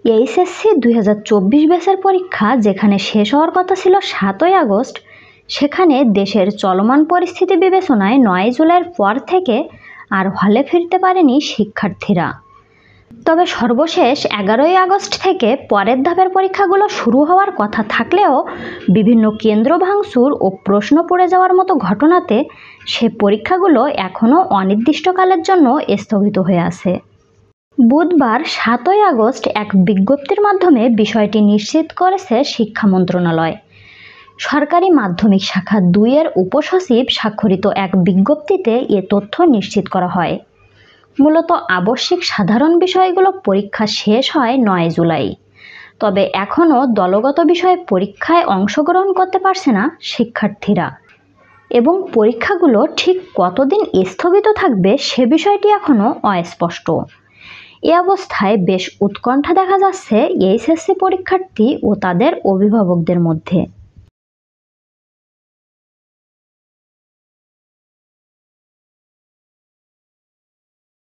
HSC 2024 ব্যাচের পরীক্ষা যেখানে শেষ হওয়ার কথা ছিল 7ই আগস্ট, সেখানে দেশের চলমান পরিস্থিতি বিবেচনায় 9 জুলাইয়ের পর থেকে আর হলে ফিরতে পারেনি শিক্ষার্থীরা। তবে সর্বশেষ 11ই আগস্ট থেকে পরের ধাপের পরীক্ষাগুলো শুরু হওয়ার কথা থাকলেও বিভিন্ন কেন্দ্র ভাঙচুর ও প্রশ্ন পড়ে যাওয়ার মতো ঘটনাতে সে পরীক্ষাগুলো এখনও অনির্দিষ্টকালের জন্য স্থগিত হয়ে আছে। বুধবার 7ই আগস্ট এক বিজ্ঞপ্তির মাধ্যমে বিষয়টি নিশ্চিত করেছে শিক্ষা মন্ত্রণালয়। সরকারি মাধ্যমিক শাখা 2-এর উপসচিব স্বাক্ষরিত এক বিজ্ঞপ্তিতে এ তথ্য নিশ্চিত করা হয়। মূলত আবশ্যিক সাধারণ বিষয়গুলো পরীক্ষা শেষ হয় 9 জুলাই। তবে এখনও দলগত বিষয়ে পরীক্ষায় অংশগ্রহণ করতে পারছে না শিক্ষার্থীরা, এবং পরীক্ষাগুলো ঠিক কতদিন স্থগিত থাকবে সে বিষয়টি এখনও অস্পষ্ট। এ অবস্থায় বেশ উৎকণ্ঠা দেখা যাচ্ছে এইচএসসি পরীক্ষার্থী ও তাদের অভিভাবকদের মধ্যে।